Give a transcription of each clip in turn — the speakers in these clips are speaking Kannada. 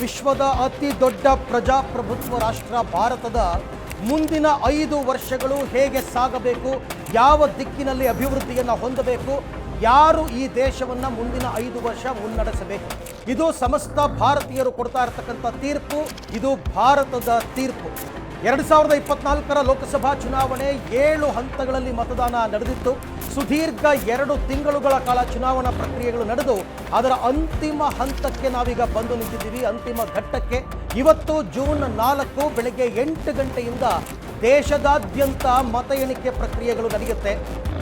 ವಿಶ್ವದ ಅತಿ ದೊಡ್ಡ ಪ್ರಜಾಪ್ರಭುತ್ವ ರಾಷ್ಟ್ರ ಭಾರತದ ಮುಂದಿನ 5 ವರ್ಷಗಳು ಹೇಗೆ ಸಾಗಬೇಕು, ಯಾವ ದಿಕ್ಕಿನಲ್ಲಿ ಅಭಿವೃದ್ಧಿಯನ್ನು ಹೊಂದಬೇಕು, ಯಾರು ಈ ದೇಶವನ್ನು ಮುಂದಿನ 5 ವರ್ಷ ಮುನ್ನಡೆಸಬೇಕು, ಇದು ಸಮಸ್ತ ಭಾರತೀಯರು ಕೊಡ್ತಾ ಇರತಕ್ಕಂಥ ತೀರ್ಪು. ಇದು ಭಾರತದ ತೀರ್ಪು. 2024ರ ಲೋಕಸಭಾ ಚುನಾವಣೆ 7 ಹಂತಗಳಲ್ಲಿ ಮತದಾನ ನಡೆದಿತ್ತು. ಸುದೀರ್ಘ 2 ತಿಂಗಳುಗಳ ಕಾಲ ಚುನಾವಣಾ ಪ್ರಕ್ರಿಯೆಗಳು ನಡೆದು ಅದರ ಅಂತಿಮ ಹಂತಕ್ಕೆ ನಾವೀಗ ಬಂದು ನಿಂತಿದ್ದೀವಿ, ಅಂತಿಮ ಘಟ್ಟಕ್ಕೆ. ಇವತ್ತು ಜೂನ್ 4 ಬೆಳಗ್ಗೆ 8 ಗಂಟೆಯಿಂದ ದೇಶದಾದ್ಯಂತ ಮತ ಎಣಿಕೆ ಪ್ರಕ್ರಿಯೆಗಳು ನಡೆಯುತ್ತೆ.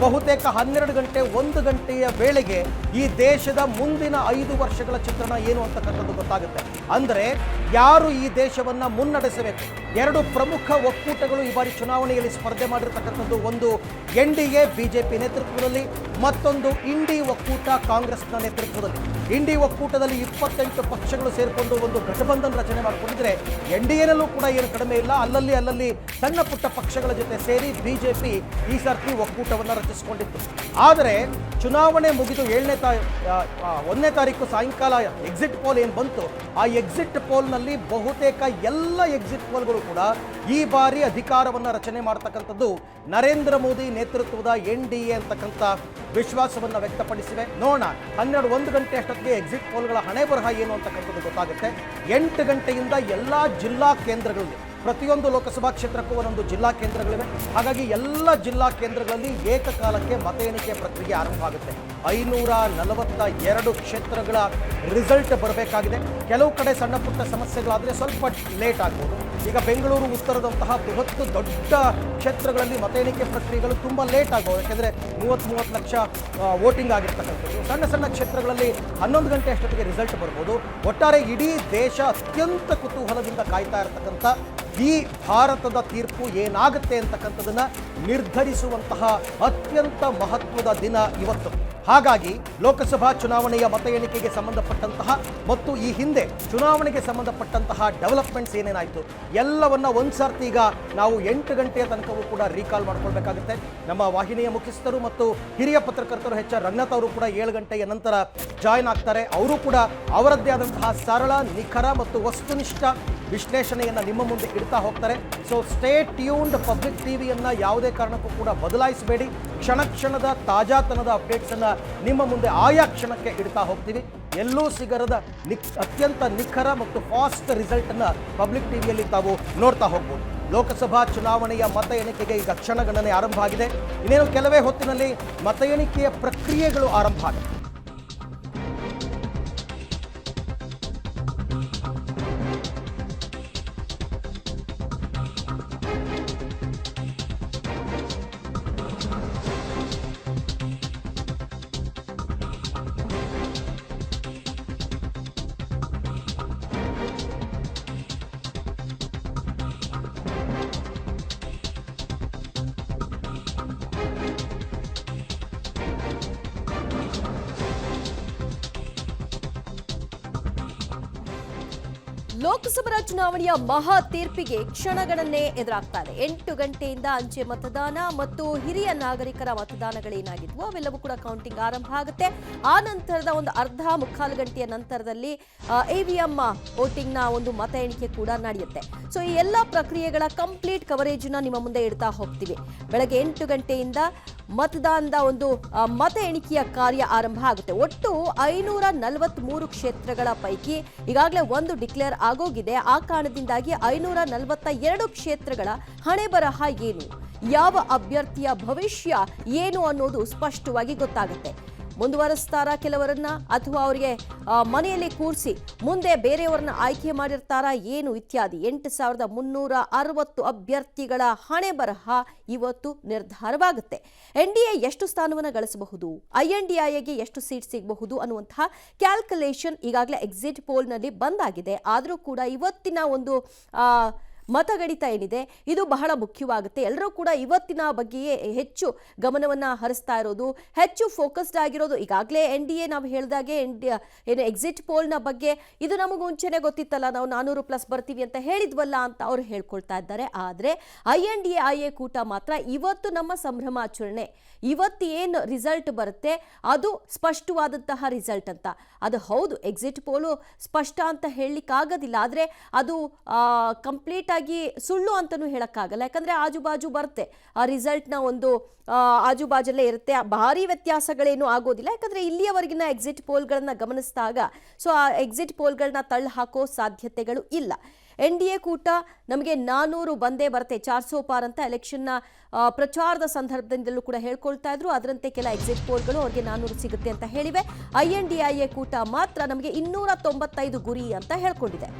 ಬಹುತೇಕ 12 ಗಂಟೆ 1 ಗಂಟೆಯ ವೇಳೆಗೆ ಈ ದೇಶದ ಮುಂದಿನ 5 ವರ್ಷಗಳ ಚಿತ್ರಣ ಏನು ಅಂತಕ್ಕಂಥದ್ದು ಗೊತ್ತಾಗುತ್ತೆ. ಅಂದರೆ ಯಾರು ಈ ದೇಶವನ್ನು ಮುನ್ನಡೆಸಬೇಕು. 2 ಪ್ರಮುಖ ಒಕ್ಕೂಟಗಳು ಈ ಬಾರಿ ಚುನಾವಣೆಯಲ್ಲಿ ಸ್ಪರ್ಧೆ ಮಾಡಿರ್ತಕ್ಕಂಥದ್ದು. ಒಂದು NDA BJP ನೇತೃತ್ವದಲ್ಲಿ, ಮತ್ತೊಂದು ಇಂಡಿ ಒಕ್ಕೂಟ ಕಾಂಗ್ರೆಸ್ನ ನೇತೃತ್ವದಲ್ಲಿ. ಇಂಡಿ ಒಕ್ಕೂಟದಲ್ಲಿ 28 ಪಕ್ಷಗಳು ಸೇರಿಕೊಂಡು ಒಂದು ಘಟಬಂಧನ್ ರಚನೆ ಮಾಡಿಕೊಂಡಿದ್ರೆ, NDAನಲ್ಲೂ ಕೂಡ ಏನು ಕಡಿಮೆ ಇಲ್ಲ. ಅಲ್ಲಲ್ಲಿ ಸಣ್ಣ ಪುಟ್ಟ ಪಕ್ಷಗಳ ಜೊತೆ ಸೇರಿ BJP ಈ ಸರ್ತಿ ಒಕ್ಕೂಟವನ್ನು ರಚಿಸಿಕೊಂಡಿತ್ತು. ಆದರೆ ಚುನಾವಣೆ ಮುಗಿದು 1ನೇ ತಾರೀಕು ಸಾಯಂಕಾಲ ಎಕ್ಸಿಟ್ ಪೋಲ್ ಏನು ಬಂತು, ಆ ಎಕ್ಸಿಟ್ ಪೋಲ್ನಲ್ಲಿ ಬಹುತೇಕ ಎಲ್ಲ ಎಕ್ಸಿಟ್ ಪೋಲ್ಗಳು ಕೂಡ ಈ ಬಾರಿ ಅಧಿಕಾರವನ್ನು ರಚನೆ ಮಾಡತಕ್ಕಂಥದ್ದು ನರೇಂದ್ರ ಮೋದಿ ನೇತೃತ್ವದ NDA ಅಂತಕ್ಕಂಥ ವಿಶ್ವಾಸವನ್ನು ವ್ಯಕ್ತಪಡಿಸಿವೆ. ನೋಡೋಣ 1 ಗಂಟೆ ಅಷ್ಟೊತ್ತಿಗೆ ಎಕ್ಸಿಟ್ ಪೋಲ್ಗಳ ಹಣೆ ಬರಹ ಏನು ಅಂತಕ್ಕಂಥದ್ದು ಗೊತ್ತಾಗುತ್ತೆ. 8 ಗಂಟೆಯಿಂದ ಎಲ್ಲ ಜಿಲ್ಲಾ ಕೇಂದ್ರಗಳಲ್ಲಿ, ಪ್ರತಿಯೊಂದು ಲೋಕಸಭಾ ಕ್ಷೇತ್ರಕ್ಕೂ ಒಂದೊಂದು ಜಿಲ್ಲಾ ಕೇಂದ್ರಗಳಿವೆ. ಹಾಗಾಗಿ ಎಲ್ಲ ಜಿಲ್ಲಾ ಕೇಂದ್ರಗಳಲ್ಲಿ ಏಕಕಾಲಕ್ಕೆ ಮತ ಎಣಿಕೆ ಪ್ರಕ್ರಿಯೆ ಆರಂಭ ಆಗುತ್ತೆ. 542 ಕ್ಷೇತ್ರಗಳ ರಿಸಲ್ಟ್ ಬರಬೇಕಾಗಿದೆ. ಕೆಲವು ಕಡೆ ಸಣ್ಣ ಪುಟ್ಟ ಸಮಸ್ಯೆಗಳಾದರೆ ಸ್ವಲ್ಪ ಲೇಟ್ ಆಗ್ಬೋದು. ಈಗ ಬೆಂಗಳೂರು ಉತ್ತರದಂತಹ ಬೃಹತ್ ದೊಡ್ಡ ಕ್ಷೇತ್ರಗಳಲ್ಲಿ ಮತ ಎಣಿಕೆ ಪ್ರಕ್ರಿಯೆಗಳು ತುಂಬ ಲೇಟ್ ಆಗ್ಬೋದು. ಯಾಕೆಂದರೆ 30 ಲಕ್ಷ ವೋಟಿಂಗ್ ಆಗಿರ್ತಕ್ಕಂಥದ್ದು. ಸಣ್ಣ ಕ್ಷೇತ್ರಗಳಲ್ಲಿ 11 ಗಂಟೆ ಅಷ್ಟೊತ್ತಿಗೆ ರಿಸಲ್ಟ್ ಬರ್ಬೋದು. ಒಟ್ಟಾರೆ ಇಡೀ ದೇಶ ಅತ್ಯಂತ ಕುತೂಹಲದಿಂದ ಕಾಯ್ತಾ ಇರತಕ್ಕಂಥ ಈ ಭಾರತದ ತೀರ್ಪು ಏನಾಗುತ್ತೆ ಅಂತಕ್ಕಂಥದ್ದನ್ನು ನಿರ್ಧರಿಸುವಂತಹ ಅತ್ಯಂತ ಮಹತ್ವದ ದಿನ ಇವತ್ತು. ಹಾಗಾಗಿ ಲೋಕಸಭಾ ಚುನಾವಣೆಯ ಮತ ಎಣಿಕೆಗೆ ಸಂಬಂಧಪಟ್ಟಂತಹ ಮತ್ತು ಈ ಹಿಂದೆ ಚುನಾವಣೆಗೆ ಸಂಬಂಧಪಟ್ಟಂತಹ ಡೆವಲಪ್ಮೆಂಟ್ಸ್ ಏನೇನಾಯಿತು ಎಲ್ಲವನ್ನ ಒಂದ್ಸರ್ತಿ ಈಗ ನಾವು 8 ಗಂಟೆಯ ತನಕವೂ ಕೂಡ ರೀಕಾಲ್ ಮಾಡ್ಕೊಳ್ಬೇಕಾಗುತ್ತೆ. ನಮ್ಮ ವಾಹಿನಿಯ ಮುಖ್ಯಸ್ಥರು ಮತ್ತು ಹಿರಿಯ ಪತ್ರಕರ್ತರು HR ರಂಗನಾಥ್ ಅವರು ಕೂಡ 7 ಗಂಟೆಯ ನಂತರ ಜಾಯ್ನ್ ಆಗ್ತಾರೆ. ಅವರು ಕೂಡ ಅವರದ್ದೇ ಆದಂತಹ ಸರಳ, ನಿಖರ ಮತ್ತು ವಸ್ತುನಿಷ್ಠ ವಿಶ್ಲೇಷಣೆಯನ್ನು ನಿಮ್ಮ ಮುಂದೆ ಇಡ್ತಾ ಹೋಗ್ತಾರೆ. So stay tuned. ಪಬ್ಲಿಕ್ ಟಿವಿಯನ್ನು ಯಾವುದೇ ಕಾರಣಕ್ಕೂ ಕೂಡ ಬದಲಾಯಿಸಬೇಡಿ. ಕ್ಷಣದ ತಾಜಾತನದ ಅಪ್ಡೇಟ್ಸನ್ನು ನಿಮ್ಮ ಮುಂದೆ ಆಯಾ ಕ್ಷಣಕ್ಕೆ ಇಡ್ತಾ ಹೋಗ್ತೀವಿ. ಎಲ್ಲೂ ಸಿಗರದ ಅತ್ಯಂತ ನಿಖರ ಮತ್ತು ಫಾಸ್ಟ್ ರಿಸಲ್ಟನ್ನು ಪಬ್ಲಿಕ್ ಟಿವಿಯಲ್ಲಿ ತಾವು ನೋಡ್ತಾ ಹೋಗ್ಬೋದು. ಲೋಕಸಭಾ ಚುನಾವಣೆಯ ಮತ ಎಣಿಕೆಗೆ ಈಗ ಕ್ಷಣಗಣನೆ ಆರಂಭ ಆಗಿದೆ. ಇನ್ನೇನು ಕೆಲವೇ ಹೊತ್ತಿನಲ್ಲಿ ಮತ ಎಣಿಕೆಯ ಪ್ರಕ್ರಿಯೆಗಳು ಆರಂಭ ಆಗುತ್ತೆ. ಲೋಕಸಭಾ ಚುನಾವಣೆಯ ಮಹಾ ತೀರ್ಪಿಗೆ ಕ್ಷಣಗಣನೆ ಎದುರಾಗ್ತಾ ಇದೆ. 8 ಗಂಟೆಯಿಂದ ಅಂಚೆ ಮತದಾನ ಮತ್ತು ಹಿರಿಯ ನಾಗರಿಕರ ಮತದಾನಗಳೇನಾಗಿದ್ವು ಅವೆಲ್ಲವೂ ಕೂಡ ಕೌಂಟಿಂಗ್ ಆರಂಭ ಆಗುತ್ತೆ. ಆ ನಂತರದ ಒಂದು ಮುಕ್ಕಾಲು ಗಂಟೆಯ ನಂತರದಲ್ಲಿ EVM ವೋಟಿಂಗ್ನ ಒಂದು ಮತ ಎಣಿಕೆ ಕೂಡ ನಡೆಯುತ್ತೆ. ಸೊ ಈ ಎಲ್ಲ ಪ್ರಕ್ರಿಯೆಗಳ ಕಂಪ್ಲೀಟ್ ಕವರೇಜ್ನ ನಿಮ್ಮ ಮುಂದೆ ಇಡ್ತಾ ಹೋಗ್ತೀವಿ. ಬೆಳಗ್ಗೆ 8 ಗಂಟೆಯಿಂದ ಮತದಾನದ ಒಂದು ಮತ ಎಣಿಕೆಯ ಕಾರ್ಯ ಆರಂಭ ಆಗುತ್ತೆ. ಒಟ್ಟು 543 ಕ್ಷೇತ್ರಗಳ ಪೈಕಿ ಈಗಾಗಲೇ ಒಂದು ಡಿಕ್ಲೇರ್ ಆಗೋಗಿದೆ. ಆ ಕಾರಣದಿಂದಾಗಿ 542 ಕ್ಷೇತ್ರಗಳ ಹಣೆ ಬರಹ ಏನು, ಯಾವ ಅಭ್ಯರ್ಥಿಯ ಭವಿಷ್ಯ ಏನು ಅನ್ನೋದು ಸ್ಪಷ್ಟವಾಗಿ ಗೊತ್ತಾಗುತ್ತೆ. ಮುಂದುವರಿಸ್ತಾರಾ ಕೆಲವರನ್ನ, ಅಥವಾ ಅವರಿಗೆ ಮನೆಯಲ್ಲಿ ಕೂರಿಸಿ ಮುಂದೆ ಬೇರೆಯವರನ್ನ ಆಯ್ಕೆ ಮಾಡಿರ್ತಾರಾ ಏನು ಇತ್ಯಾದಿ 8360 ಅಭ್ಯರ್ಥಿಗಳ ಹಣೆ ಬರಹ ಇವತ್ತು ನಿರ್ಧಾರವಾಗುತ್ತೆ. NDA ಎಷ್ಟು ಸ್ಥಾನವನ್ನು ಗಳಿಸಬಹುದು, INDIಗೆ ಎಷ್ಟು ಸೀಟ್ ಸಿಗಬಹುದು ಅನ್ನುವಂತಹ ಕ್ಯಾಲ್ಕುಲೇಷನ್ ಈಗಾಗಲೇ ಎಕ್ಸಿಟ್ ಪೋಲ್ನಲ್ಲಿ ಬಂದಾಗಿದೆ. ಆದರೂ ಕೂಡ ಇವತ್ತಿನ ಒಂದು ಮತಗಣಿತ ಏನಿದೆ ಇದು ಬಹಳ ಮುಖ್ಯವಾಗುತ್ತೆ. ಎಲ್ಲರೂ ಕೂಡ ಇವತ್ತಿನ ಬಗ್ಗೆಯೇ ಹೆಚ್ಚು ಗಮನವನ್ನ ಹರಿಸ್ತಾ ಇರೋದು, ಹೆಚ್ಚು ಫೋಕಸ್ಡ್ ಆಗಿರೋದು. ಈಗಾಗಲೇ NDA ನಾವು ಹೇಳಿದಾಗೆ ಏನು ಎಕ್ಸಿಟ್ ಪೋಲ್ನ ಬಗ್ಗೆ ಇದು ನಮಗೆ ಮುಂಚೆನೆ ಗೊತ್ತಿತ್ತಲ್ಲ, ನಾವು 400+ ಬರ್ತೀವಿ ಅಂತ ಹೇಳಿದ್ವಲ್ಲ ಅಂತ ಅವ್ರು ಹೇಳ್ಕೊಳ್ತಾ ಇದ್ದಾರೆ. ಆದರೆ INDA ಕೂಟ ಮಾತ್ರ ಇವತ್ತು ನಮ್ಮ ಸಂಭ್ರಮಾಚರಣೆ, ಇವತ್ತು ಏನು ರಿಸಲ್ಟ್ ಬರುತ್ತೆ ಅದು ಸ್ಪಷ್ಟವಾದಂತಹ ರಿಸಲ್ಟ್ ಅಂತ. ಅದು ಹೌದು, ಎಕ್ಸಿಟ್ ಪೋಲು ಸ್ಪಷ್ಟ ಅಂತ ಹೇಳಲಿಕ್ಕಾಗೋದಿಲ್ಲ, ಆದರೆ ಅದು ಕಂಪ್ಲೀಟ್ ಆಗಿ ಸುಳ್ಳು ಅಂತಲೂ ಹೇಳೋಕ್ಕಾಗಲ್ಲ. ಯಾಕಂದರೆ ಆಜುಬಾಜು ಬರುತ್ತೆ, ಆ ರಿಸಲ್ಟ್ನ ಒಂದು ಆಜುಬಾಜಲ್ಲೇ ಇರುತ್ತೆ, ಭಾರಿ ವ್ಯತ್ಯಾಸಗಳೇನು ಆಗೋದಿಲ್ಲ. ಯಾಕಂದರೆ ಇಲ್ಲಿಯವರೆಗಿನ ಎಕ್ಸಿಟ್ ಪೋಲ್ಗಳನ್ನು ಗಮನಿಸಿದಾಗ ಸೊ ಆ ಎಕ್ಸಿಟ್ ಪೋಲ್ಗಳನ್ನ ತಳ್ಳಿ ಹಾಕೋ ಸಾಧ್ಯತೆಗಳು ಇಲ್ಲ. NDA ಕೂಟ ನಮಗೆ 400 ಬಂದೇ ಬರುತ್ತೆ, 400 ಪಾರ್ ಅಂತ ಎಲೆಕ್ಷನ್ನ ಪ್ರಚಾರದ ಸಂದರ್ಭದಿಂದಲೂ ಕೂಡ ಹೇಳ್ಕೊಳ್ತಾ ಇದ್ರು. ಅದರಂತೆ ಕೆಲ ಎಕ್ಸಿಟ್ ಪೋಲ್ಗಳು ಅವ್ರಿಗೆ 400 ಸಿಗುತ್ತೆ ಅಂತ ಹೇಳಿವೆ. INDA ಕೂಟ ಮಾತ್ರ ನಮಗೆ 295 ಗುರಿ ಅಂತ ಹೇಳ್ಕೊಂಡಿದೆ.